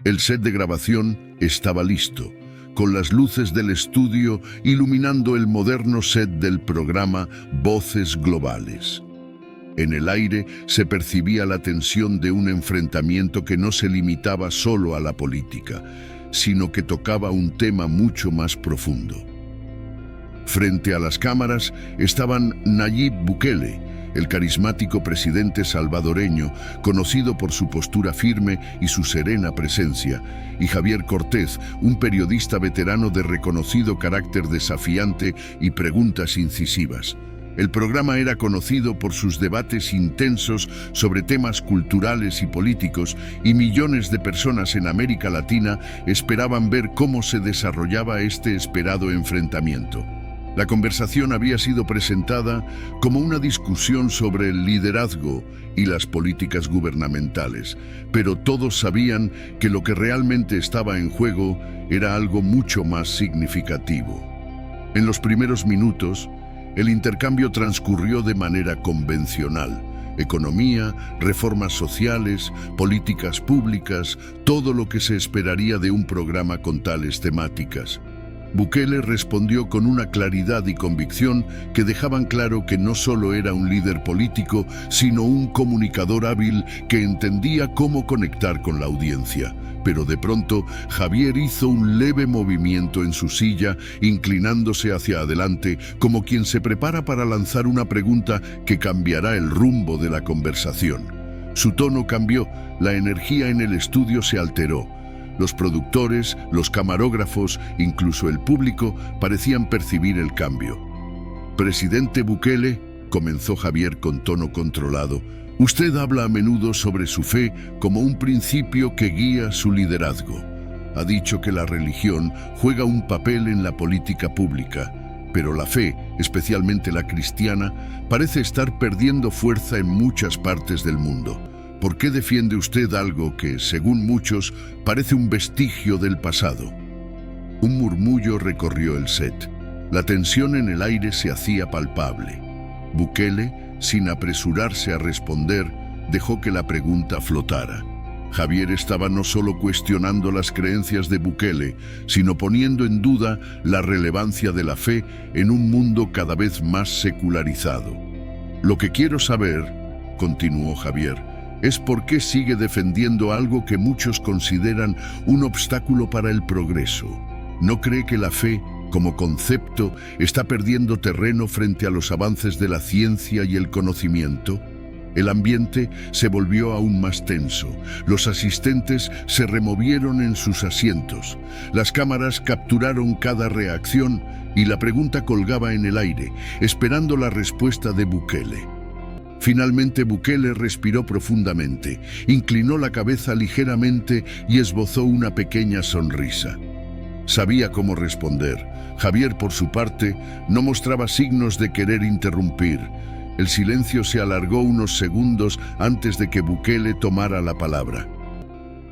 El set de grabación estaba listo, con las luces del estudio iluminando el moderno set del programa Voces Globales. En el aire se percibía la tensión de un enfrentamiento que no se limitaba solo a la política, sino que tocaba un tema mucho más profundo. Frente a las cámaras estaban Nayib Bukele, el carismático presidente salvadoreño, conocido por su postura firme y su serena presencia, y Javier Cortés, un periodista veterano de reconocido carácter desafiante y preguntas incisivas. El programa era conocido por sus debates intensos sobre temas culturales y políticos, y millones de personas en América Latina esperaban ver cómo se desarrollaba este esperado enfrentamiento. La conversación había sido presentada como una discusión sobre el liderazgo y las políticas gubernamentales, pero todos sabían que lo que realmente estaba en juego era algo mucho más significativo. En los primeros minutos, el intercambio transcurrió de manera convencional. Economía, reformas sociales, políticas públicas, todo lo que se esperaría de un programa con tales temáticas. Bukele respondió con una claridad y convicción que dejaban claro que no solo era un líder político, sino un comunicador hábil que entendía cómo conectar con la audiencia. Pero de pronto, Javier hizo un leve movimiento en su silla, inclinándose hacia adelante, como quien se prepara para lanzar una pregunta que cambiará el rumbo de la conversación. Su tono cambió, la energía en el estudio se alteró. Los productores, los camarógrafos, incluso el público, parecían percibir el cambio. «Presidente Bukele», comenzó Javier con tono controlado, «usted habla a menudo sobre su fe como un principio que guía su liderazgo. Ha dicho que la religión juega un papel en la política pública, pero la fe, especialmente la cristiana, parece estar perdiendo fuerza en muchas partes del mundo. ¿Por qué defiende usted algo que, según muchos, parece un vestigio del pasado?» Un murmullo recorrió el set. La tensión en el aire se hacía palpable. Bukele, sin apresurarse a responder, dejó que la pregunta flotara. Javier estaba no solo cuestionando las creencias de Bukele, sino poniendo en duda la relevancia de la fe en un mundo cada vez más secularizado. «Lo que quiero saber», continuó Javier, «es por qué sigue defendiendo algo que muchos consideran un obstáculo para el progreso. ¿No cree que la fe, como concepto, está perdiendo terreno frente a los avances de la ciencia y el conocimiento?» El ambiente se volvió aún más tenso. Los asistentes se removieron en sus asientos. Las cámaras capturaron cada reacción y la pregunta colgaba en el aire, esperando la respuesta de Bukele. Finalmente Bukele respiró profundamente, inclinó la cabeza ligeramente y esbozó una pequeña sonrisa. Sabía cómo responder. Javier, por su parte, no mostraba signos de querer interrumpir. El silencio se alargó unos segundos antes de que Bukele tomara la palabra.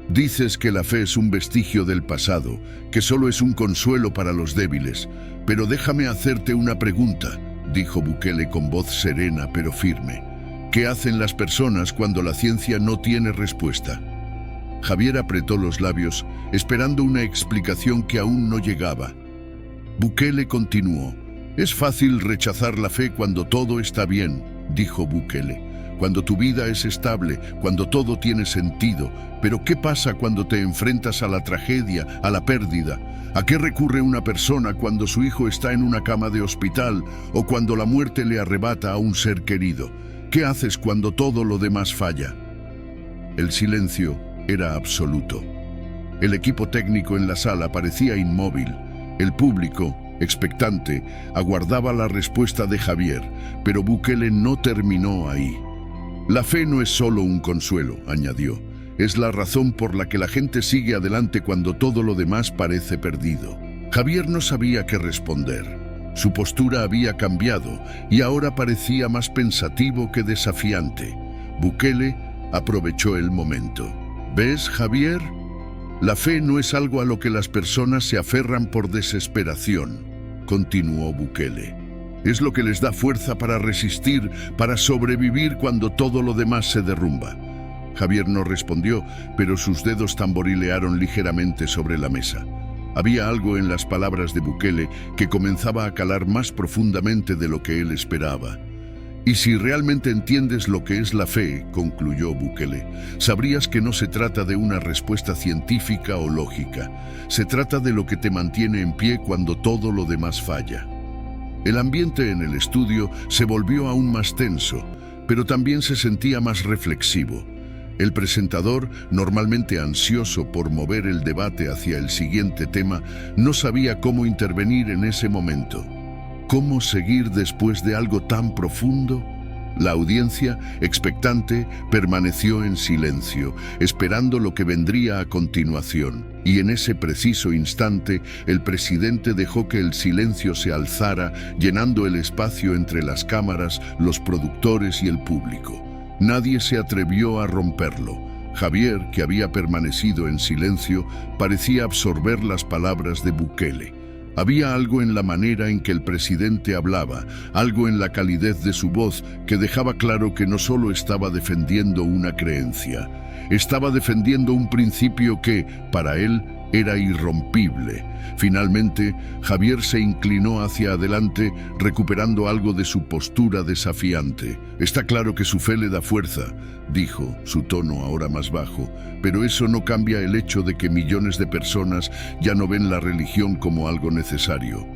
«Dices que la fe es un vestigio del pasado, que solo es un consuelo para los débiles. Pero déjame hacerte una pregunta», dijo Bukele con voz serena pero firme. «¿Qué hacen las personas cuando la ciencia no tiene respuesta?» Javier apretó los labios, esperando una explicación que aún no llegaba. Bukele continuó. «Es fácil rechazar la fe cuando todo está bien», dijo Bukele. «Cuando tu vida es estable, cuando todo tiene sentido. Pero ¿qué pasa cuando te enfrentas a la tragedia, a la pérdida? ¿A qué recurre una persona cuando su hijo está en una cama de hospital o cuando la muerte le arrebata a un ser querido? ¿Qué haces cuando todo lo demás falla?» El silencio era absoluto. El equipo técnico en la sala parecía inmóvil. El público, expectante, aguardaba la respuesta de Javier, pero Bukele no terminó ahí. «La fe no es solo un consuelo», añadió. «Es la razón por la que la gente sigue adelante cuando todo lo demás parece perdido». Javier no sabía qué responder. Su postura había cambiado y ahora parecía más pensativo que desafiante. Bukele aprovechó el momento. «¿Ves, Javier? La fe no es algo a lo que las personas se aferran por desesperación», continuó Bukele. «Es lo que les da fuerza para resistir, para sobrevivir cuando todo lo demás se derrumba». Javier no respondió, pero sus dedos tamborilearon ligeramente sobre la mesa. Había algo en las palabras de Bukele que comenzaba a calar más profundamente de lo que él esperaba. Y si realmente entiendes lo que es la fe, concluyó Bukele, sabrías que no se trata de una respuesta científica o lógica. Se trata de lo que te mantiene en pie cuando todo lo demás falla. El ambiente en el estudio se volvió aún más tenso, pero también se sentía más reflexivo. El presentador, normalmente ansioso por mover el debate hacia el siguiente tema, no sabía cómo intervenir en ese momento. ¿Cómo seguir después de algo tan profundo? La audiencia, expectante, permaneció en silencio, esperando lo que vendría a continuación. Y en ese preciso instante, el presidente dejó que el silencio se alzara, llenando el espacio entre las cámaras, los productores y el público. Nadie se atrevió a romperlo. Javier, que había permanecido en silencio, parecía absorber las palabras de Bukele. Había algo en la manera en que el presidente hablaba, algo en la calidez de su voz que dejaba claro que no solo estaba defendiendo una creencia, estaba defendiendo un principio que, para él, era irrompible. Finalmente, Javier se inclinó hacia adelante, recuperando algo de su postura desafiante. «Está claro que su fe le da fuerza», dijo, su tono ahora más bajo, «pero eso no cambia el hecho de que millones de personas ya no ven la religión como algo necesario.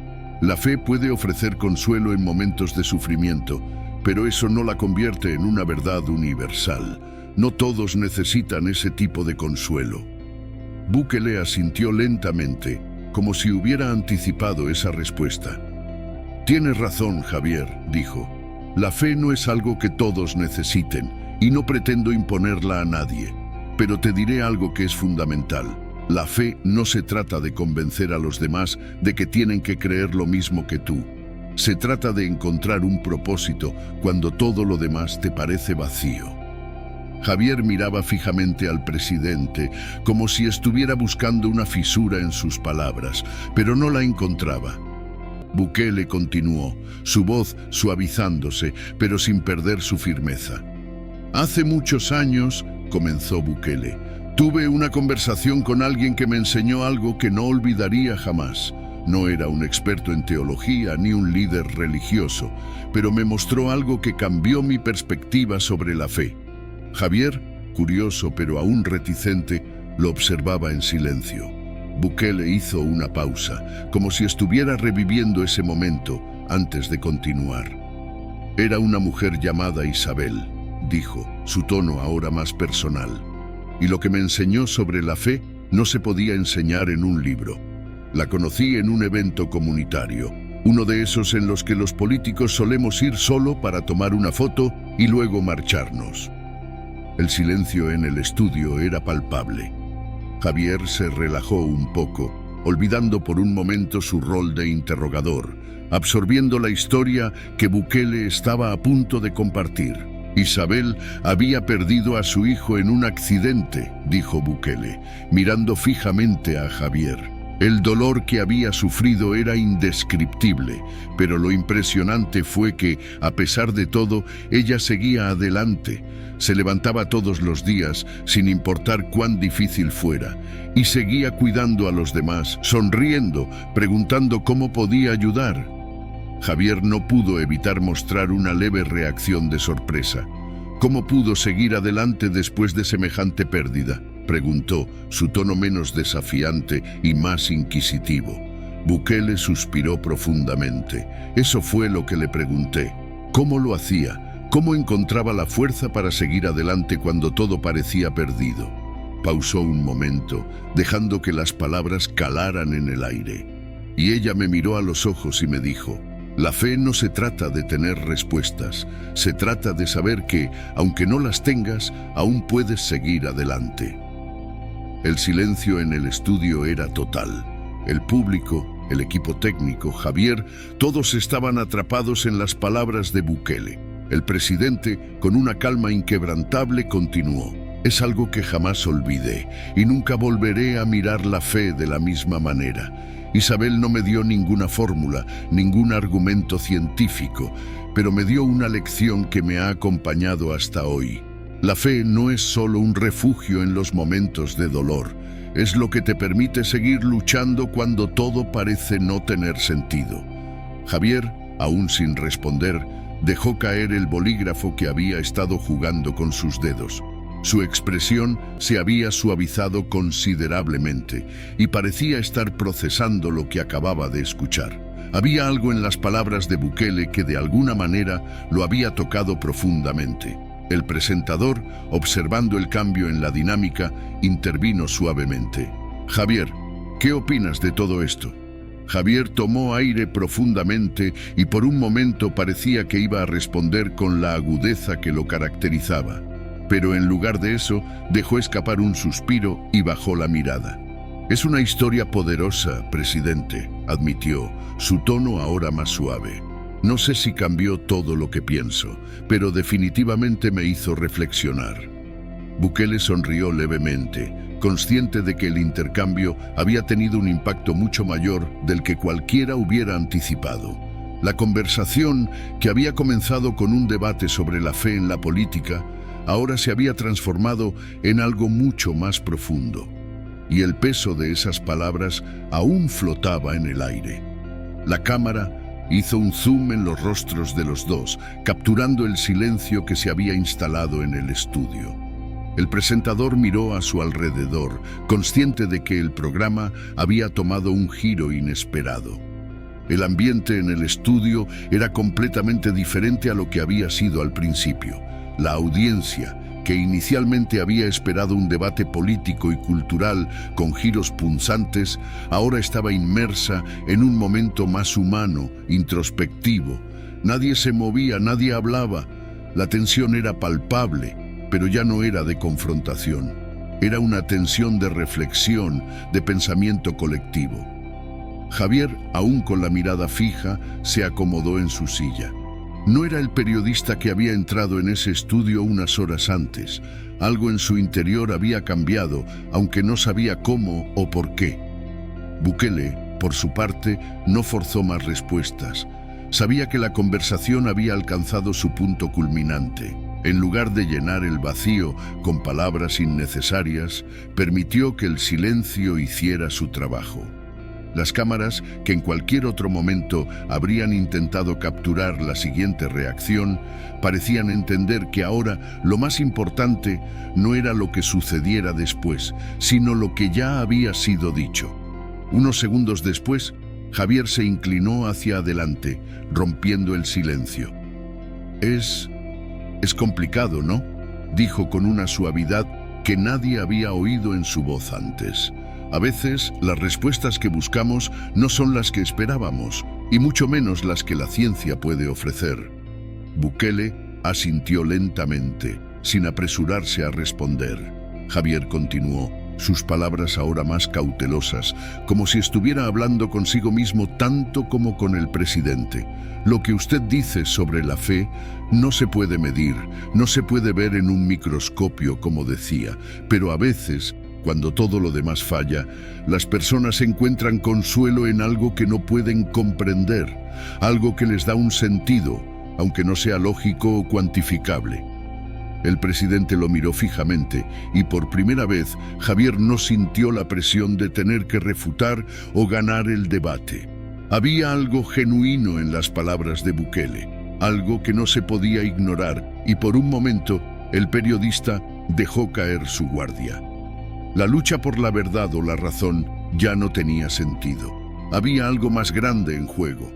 La fe puede ofrecer consuelo en momentos de sufrimiento, pero eso no la convierte en una verdad universal. No todos necesitan ese tipo de consuelo». Bukele asintió lentamente, como si hubiera anticipado esa respuesta. «Tienes razón, Javier», dijo. «La fe no es algo que todos necesiten, y no pretendo imponerla a nadie. Pero te diré algo que es fundamental. La fe no se trata de convencer a los demás de que tienen que creer lo mismo que tú. Se trata de encontrar un propósito cuando todo lo demás te parece vacío». Javier miraba fijamente al presidente, como si estuviera buscando una fisura en sus palabras, pero no la encontraba. Bukele continuó, su voz suavizándose, pero sin perder su firmeza. «Hace muchos años», comenzó Bukele, «tuve una conversación con alguien que me enseñó algo que no olvidaría jamás. No era un experto en teología ni un líder religioso, pero me mostró algo que cambió mi perspectiva sobre la fe». Javier, curioso pero aún reticente, lo observaba en silencio. Bukele hizo una pausa, como si estuviera reviviendo ese momento antes de continuar. «Era una mujer llamada Isabel», dijo, su tono ahora más personal. «Y lo que me enseñó sobre la fe no se podía enseñar en un libro. La conocí en un evento comunitario, uno de esos en los que los políticos solemos ir solo para tomar una foto y luego marcharnos». El silencio en el estudio era palpable. Javier se relajó un poco, olvidando por un momento su rol de interrogador, absorbiendo la historia que Bukele estaba a punto de compartir. «Isabel había perdido a su hijo en un accidente», dijo Bukele, mirando fijamente a Javier. El dolor que había sufrido era indescriptible, pero lo impresionante fue que, a pesar de todo, ella seguía adelante. Se levantaba todos los días, sin importar cuán difícil fuera, y seguía cuidando a los demás, sonriendo, preguntando cómo podía ayudar. Javier no pudo evitar mostrar una leve reacción de sorpresa. «¿Cómo pudo seguir adelante después de semejante pérdida?», preguntó, su tono menos desafiante y más inquisitivo. Bukele suspiró profundamente. «Eso fue lo que le pregunté. ¿Cómo lo hacía? ¿Cómo encontraba la fuerza para seguir adelante cuando todo parecía perdido?». Pausó un momento, dejando que las palabras calaran en el aire. Y ella me miró a los ojos y me dijo: «La fe no se trata de tener respuestas, se trata de saber que, aunque no las tengas, aún puedes seguir adelante». El silencio en el estudio era total. El público, el equipo técnico, Javier, todos estaban atrapados en las palabras de Bukele. El presidente, con una calma inquebrantable, continuó: «Es algo que jamás olvidé y nunca volveré a mirar la fe de la misma manera. Isabel no me dio ninguna fórmula, ningún argumento científico, pero me dio una lección que me ha acompañado hasta hoy. La fe no es solo un refugio en los momentos de dolor, es lo que te permite seguir luchando cuando todo parece no tener sentido. Javier, aún sin responder, dejó caer el bolígrafo que había estado jugando con sus dedos. Su expresión se había suavizado considerablemente y parecía estar procesando lo que acababa de escuchar. Había algo en las palabras de Bukele que de alguna manera lo había tocado profundamente. El presentador, observando el cambio en la dinámica, intervino suavemente. «Javier, ¿qué opinas de todo esto?» Javier tomó aire profundamente y por un momento parecía que iba a responder con la agudeza que lo caracterizaba. Pero en lugar de eso, dejó escapar un suspiro y bajó la mirada. «Es una historia poderosa, presidente», admitió, su tono ahora más suave. «No sé si cambió todo lo que pienso, pero definitivamente me hizo reflexionar». Bukele sonrió levemente, consciente de que el intercambio había tenido un impacto mucho mayor del que cualquiera hubiera anticipado. La conversación, que había comenzado con un debate sobre la fe en la política, ahora se había transformado en algo mucho más profundo. Y el peso de esas palabras aún flotaba en el aire. La cámara hizo un zoom en los rostros de los dos, capturando el silencio que se había instalado en el estudio. El presentador miró a su alrededor, consciente de que el programa había tomado un giro inesperado. El ambiente en el estudio era completamente diferente a lo que había sido al principio. La audiencia, que inicialmente había esperado un debate político y cultural con giros punzantes, ahora estaba inmersa en un momento más humano, introspectivo. Nadie se movía, nadie hablaba. La tensión era palpable, pero ya no era de confrontación. Era una tensión de reflexión, de pensamiento colectivo. Javier, aún con la mirada fija, se acomodó en su silla. No era el periodista que había entrado en ese estudio unas horas antes. Algo en su interior había cambiado, aunque no sabía cómo o por qué. Bukele, por su parte, no forzó más respuestas. Sabía que la conversación había alcanzado su punto culminante. En lugar de llenar el vacío con palabras innecesarias, permitió que el silencio hiciera su trabajo. Las cámaras, que en cualquier otro momento habrían intentado capturar la siguiente reacción, parecían entender que ahora lo más importante no era lo que sucediera después, sino lo que ya había sido dicho. Unos segundos después, Javier se inclinó hacia adelante, rompiendo el silencio. Es complicado, ¿no?», dijo con una suavidad que nadie había oído en su voz antes. A veces, las respuestas que buscamos no son las que esperábamos, y mucho menos las que la ciencia puede ofrecer. Bukele asintió lentamente, sin apresurarse a responder. Javier continuó, sus palabras ahora más cautelosas, como si estuviera hablando consigo mismo tanto como con el presidente. Lo que usted dice sobre la fe no se puede medir, no se puede ver en un microscopio, como decía, pero a veces, cuando todo lo demás falla, las personas encuentran consuelo en algo que no pueden comprender, algo que les da un sentido, aunque no sea lógico o cuantificable. El presidente lo miró fijamente y por primera vez Javier no sintió la presión de tener que refutar o ganar el debate. Había algo genuino en las palabras de Bukele, algo que no se podía ignorar, y por un momento el periodista dejó caer su guardia. La lucha por la verdad o la razón ya no tenía sentido. Había algo más grande en juego.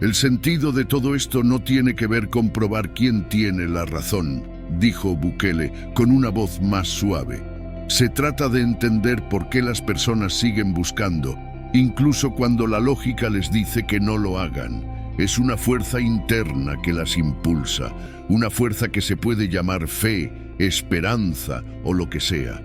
El sentido de todo esto no tiene que ver con probar quién tiene la razón, dijo Bukele con una voz más suave. Se trata de entender por qué las personas siguen buscando, incluso cuando la lógica les dice que no lo hagan. Es una fuerza interna que las impulsa, una fuerza que se puede llamar fe, esperanza o lo que sea.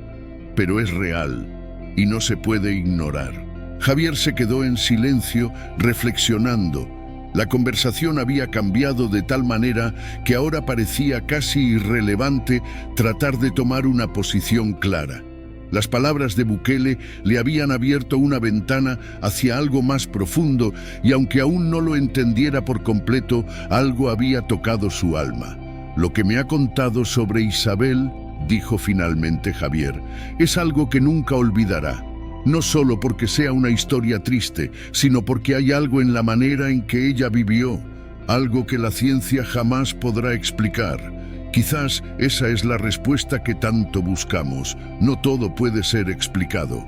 Pero es real y no se puede ignorar. Javier se quedó en silencio, reflexionando. La conversación había cambiado de tal manera que ahora parecía casi irrelevante tratar de tomar una posición clara. Las palabras de Bukele le habían abierto una ventana hacia algo más profundo y aunque aún no lo entendiera por completo, algo había tocado su alma. Lo que me ha contado sobre Isabel dijo finalmente Javier, es algo que nunca olvidará. No solo porque sea una historia triste, sino porque hay algo en la manera en que ella vivió, algo que la ciencia jamás podrá explicar. Quizás esa es la respuesta que tanto buscamos. No todo puede ser explicado.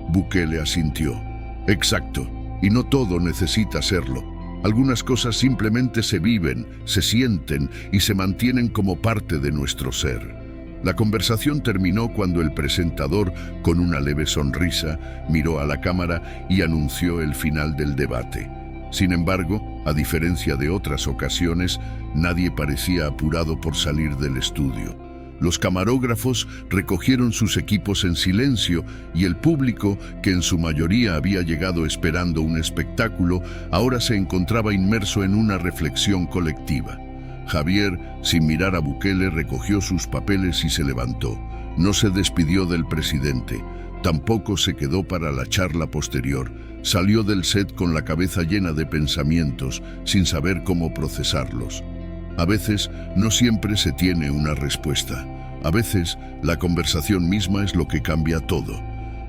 Bukele asintió. Exacto, y no todo necesita serlo. Algunas cosas simplemente se viven, se sienten y se mantienen como parte de nuestro ser. La conversación terminó cuando el presentador, con una leve sonrisa, miró a la cámara y anunció el final del debate. Sin embargo, a diferencia de otras ocasiones, nadie parecía apurado por salir del estudio. Los camarógrafos recogieron sus equipos en silencio y el público, que en su mayoría había llegado esperando un espectáculo, ahora se encontraba inmerso en una reflexión colectiva. Javier, sin mirar a Bukele, recogió sus papeles y se levantó. No se despidió del presidente, tampoco se quedó para la charla posterior. Salió del set con la cabeza llena de pensamientos, sin saber cómo procesarlos. A veces, no siempre se tiene una respuesta. A veces, la conversación misma es lo que cambia todo.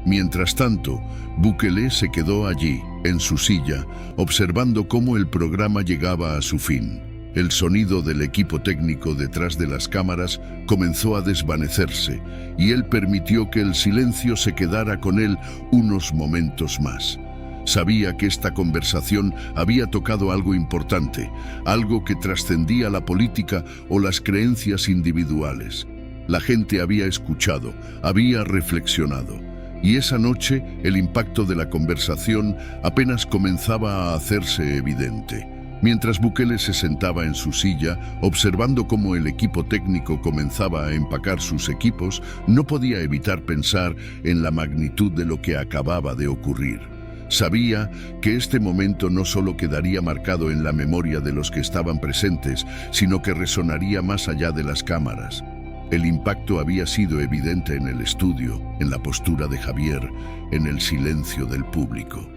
Mientras tanto, Bukele se quedó allí, en su silla, observando cómo el programa llegaba a su fin. El sonido del equipo técnico detrás de las cámaras comenzó a desvanecerse y él permitió que el silencio se quedara con él unos momentos más. Sabía que esta conversación había tocado algo importante, algo que trascendía la política o las creencias individuales. La gente había escuchado, había reflexionado, y esa noche el impacto de la conversación apenas comenzaba a hacerse evidente. Mientras Bukele se sentaba en su silla, observando cómo el equipo técnico comenzaba a empacar sus equipos, no podía evitar pensar en la magnitud de lo que acababa de ocurrir. Sabía que este momento no solo quedaría marcado en la memoria de los que estaban presentes, sino que resonaría más allá de las cámaras. El impacto había sido evidente en el estudio, en la postura de Javier, en el silencio del público.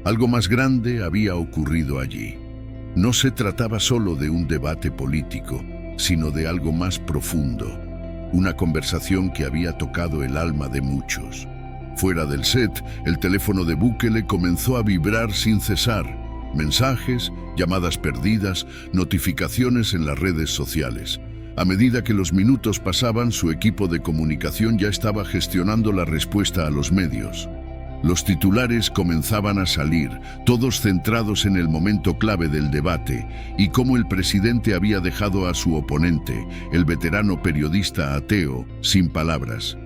Algo más grande había ocurrido allí. No se trataba solo de un debate político, sino de algo más profundo, una conversación que había tocado el alma de muchos. Fuera del set, el teléfono de Bukele comenzó a vibrar sin cesar. Mensajes, llamadas perdidas, notificaciones en las redes sociales. A medida que los minutos pasaban, su equipo de comunicación ya estaba gestionando la respuesta a los medios. Los titulares comenzaban a salir, todos centrados en el momento clave del debate y cómo el presidente había dejado a su oponente, el veterano periodista ateo, sin palabras.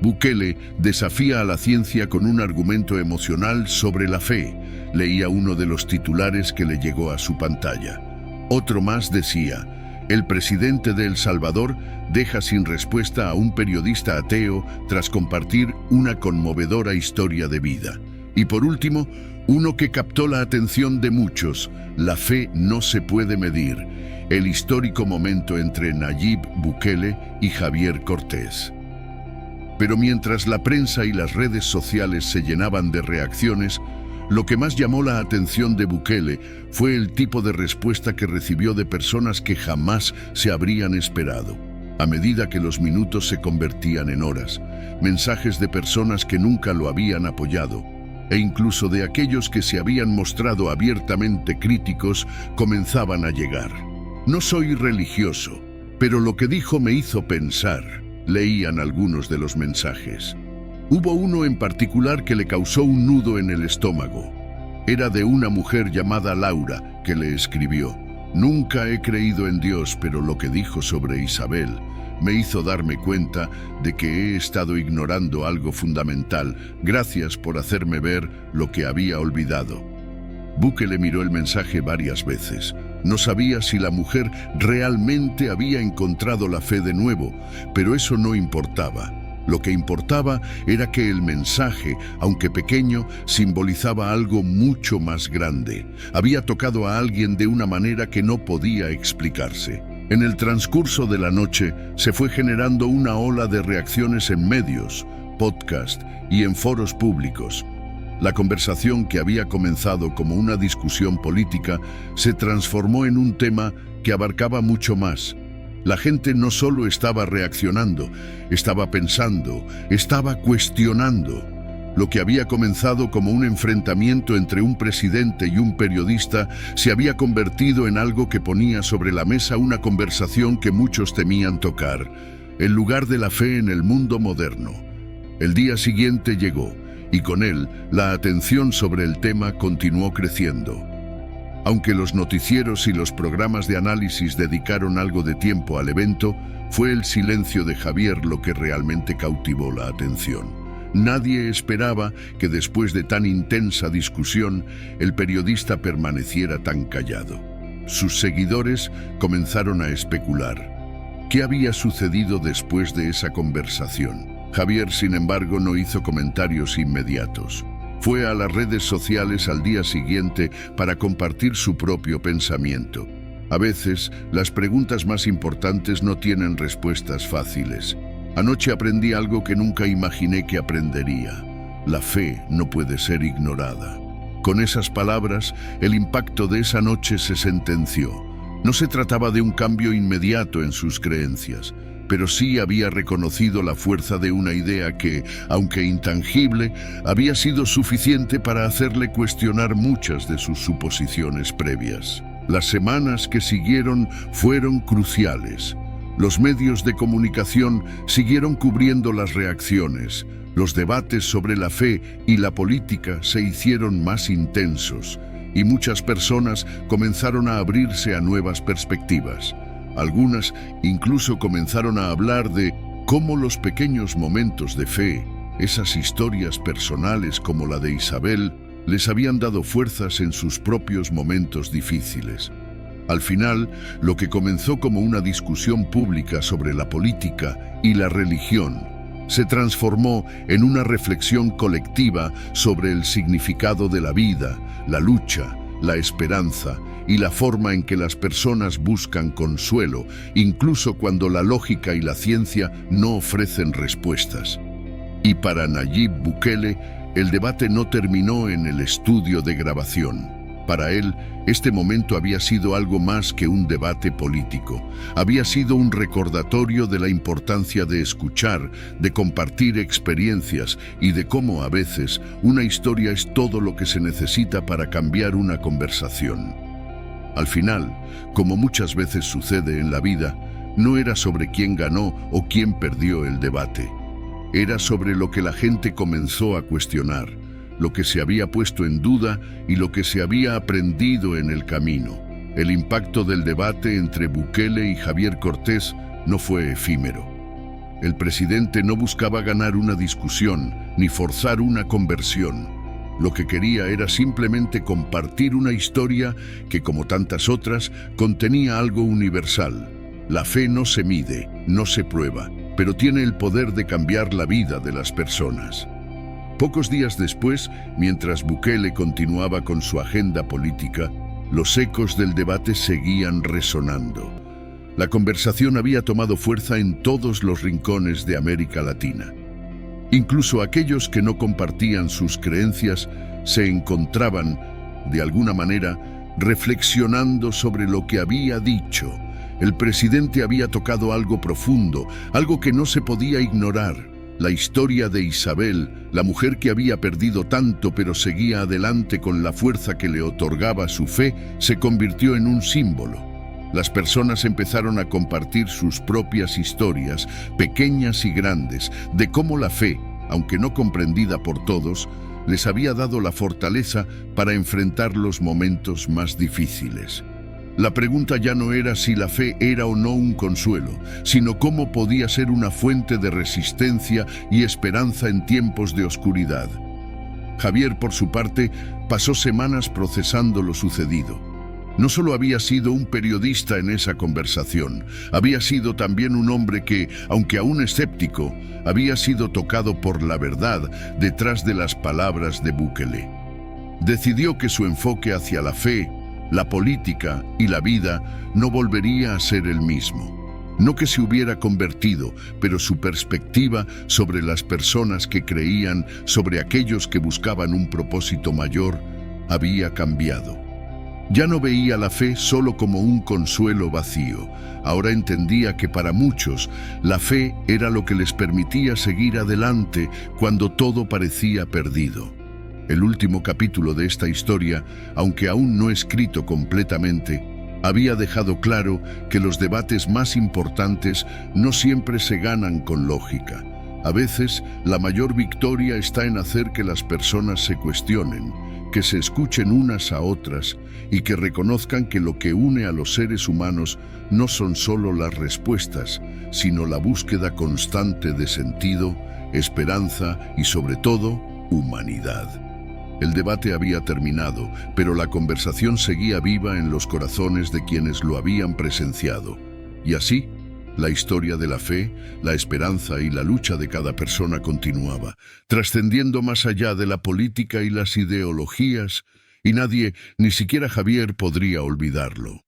Bukele desafía a la ciencia con un argumento emocional sobre la fe, leía uno de los titulares que le llegó a su pantalla. Otro más decía: el presidente de El Salvador deja sin respuesta a un periodista ateo tras compartir una conmovedora historia de vida. Y por último, uno que captó la atención de muchos: la fe no se puede medir. El histórico momento entre Nayib Bukele y Javier Cortés. Pero mientras la prensa y las redes sociales se llenaban de reacciones, lo que más llamó la atención de Bukele fue el tipo de respuesta que recibió de personas que jamás se habrían esperado. A medida que los minutos se convertían en horas, mensajes de personas que nunca lo habían apoyado, e incluso de aquellos que se habían mostrado abiertamente críticos, comenzaban a llegar. No soy religioso, pero lo que dijo me hizo pensar, leían algunos de los mensajes. Hubo uno en particular que le causó un nudo en el estómago. Era de una mujer llamada Laura, que le escribió: nunca he creído en Dios, pero lo que dijo sobre Isabel me hizo darme cuenta de que he estado ignorando algo fundamental. Gracias por hacerme ver lo que había olvidado. Bukele miró el mensaje varias veces. No sabía si la mujer realmente había encontrado la fe de nuevo, pero eso no importaba. Lo que importaba era que el mensaje, aunque pequeño, simbolizaba algo mucho más grande. Había tocado a alguien de una manera que no podía explicarse. En el transcurso de la noche se fue generando una ola de reacciones en medios, podcast y en foros públicos. La conversación, que había comenzado como una discusión política, se transformó en un tema que abarcaba mucho más. La gente no solo estaba reaccionando, estaba pensando, estaba cuestionando. Lo que había comenzado como un enfrentamiento entre un presidente y un periodista se había convertido en algo que ponía sobre la mesa una conversación que muchos temían tocar: el lugar de la fe en el mundo moderno. El día siguiente llegó, y con él la atención sobre el tema continuó creciendo. Aunque los noticieros y los programas de análisis dedicaron algo de tiempo al evento, fue el silencio de Javier lo que realmente cautivó la atención. Nadie esperaba que después de tan intensa discusión, el periodista permaneciera tan callado. Sus seguidores comenzaron a especular. ¿Qué había sucedido después de esa conversación? Javier, sin embargo, no hizo comentarios inmediatos. Fue a las redes sociales al día siguiente para compartir su propio pensamiento. A veces, las preguntas más importantes no tienen respuestas fáciles. Anoche aprendí algo que nunca imaginé que aprendería. La fe no puede ser ignorada. Con esas palabras, el impacto de esa noche se sentenció. No se trataba de un cambio inmediato en sus creencias, pero sí había reconocido la fuerza de una idea que, aunque intangible, había sido suficiente para hacerle cuestionar muchas de sus suposiciones previas. Las semanas que siguieron fueron cruciales. Los medios de comunicación siguieron cubriendo las reacciones. Los debates sobre la fe y la política se hicieron más intensos, y muchas personas comenzaron a abrirse a nuevas perspectivas. Algunas incluso comenzaron a hablar de cómo los pequeños momentos de fe, esas historias personales como la de Isabel, les habían dado fuerzas en sus propios momentos difíciles. Al final, lo que comenzó como una discusión pública sobre la política y la religión se transformó en una reflexión colectiva sobre el significado de la vida, la lucha, la esperanza y la forma en que las personas buscan consuelo, incluso cuando la lógica y la ciencia no ofrecen respuestas. Y para Nayib Bukele, el debate no terminó en el estudio de grabación. Para él, este momento había sido algo más que un debate político. Había sido un recordatorio de la importancia de escuchar, de compartir experiencias y de cómo a veces una historia es todo lo que se necesita para cambiar una conversación. Al final, como muchas veces sucede en la vida, no era sobre quién ganó o quién perdió el debate. Era sobre lo que la gente comenzó a cuestionar, lo que se había puesto en duda y lo que se había aprendido en el camino. El impacto del debate entre Bukele y Javier Cortés no fue efímero. El presidente no buscaba ganar una discusión ni forzar una conversión. Lo que quería era simplemente compartir una historia que, como tantas otras, contenía algo universal. La fe no se mide, no se prueba, pero tiene el poder de cambiar la vida de las personas. Pocos días después, mientras Bukele continuaba con su agenda política, los ecos del debate seguían resonando. La conversación había tomado fuerza en todos los rincones de América Latina. Incluso aquellos que no compartían sus creencias se encontraban, de alguna manera, reflexionando sobre lo que había dicho. El presidente había tocado algo profundo, algo que no se podía ignorar. La historia de Isabel, la mujer que había perdido tanto pero seguía adelante con la fuerza que le otorgaba su fe, se convirtió en un símbolo. Las personas empezaron a compartir sus propias historias, pequeñas y grandes, de cómo la fe, aunque no comprendida por todos, les había dado la fortaleza para enfrentar los momentos más difíciles. La pregunta ya no era si la fe era o no un consuelo, sino cómo podía ser una fuente de resistencia y esperanza en tiempos de oscuridad. Javier, por su parte, pasó semanas procesando lo sucedido. No solo había sido un periodista en esa conversación, había sido también un hombre que, aunque aún escéptico, había sido tocado por la verdad detrás de las palabras de Bukele. Decidió que su enfoque hacia la fe, la política y la vida no volvería a ser el mismo. No que se hubiera convertido, pero su perspectiva sobre las personas que creían, sobre aquellos que buscaban un propósito mayor, había cambiado. Ya no veía la fe solo como un consuelo vacío. Ahora entendía que para muchos la fe era lo que les permitía seguir adelante cuando todo parecía perdido. El último capítulo de esta historia, aunque aún no escrito completamente, había dejado claro que los debates más importantes no siempre se ganan con lógica. A veces, la mayor victoria está en hacer que las personas se cuestionen, que se escuchen unas a otras y que reconozcan que lo que une a los seres humanos no son solo las respuestas, sino la búsqueda constante de sentido, esperanza y, sobre todo, humanidad. El debate había terminado, pero la conversación seguía viva en los corazones de quienes lo habían presenciado. Y así, la historia de la fe, la esperanza y la lucha de cada persona continuaba, trascendiendo más allá de la política y las ideologías, y nadie, ni siquiera Javier, podría olvidarlo.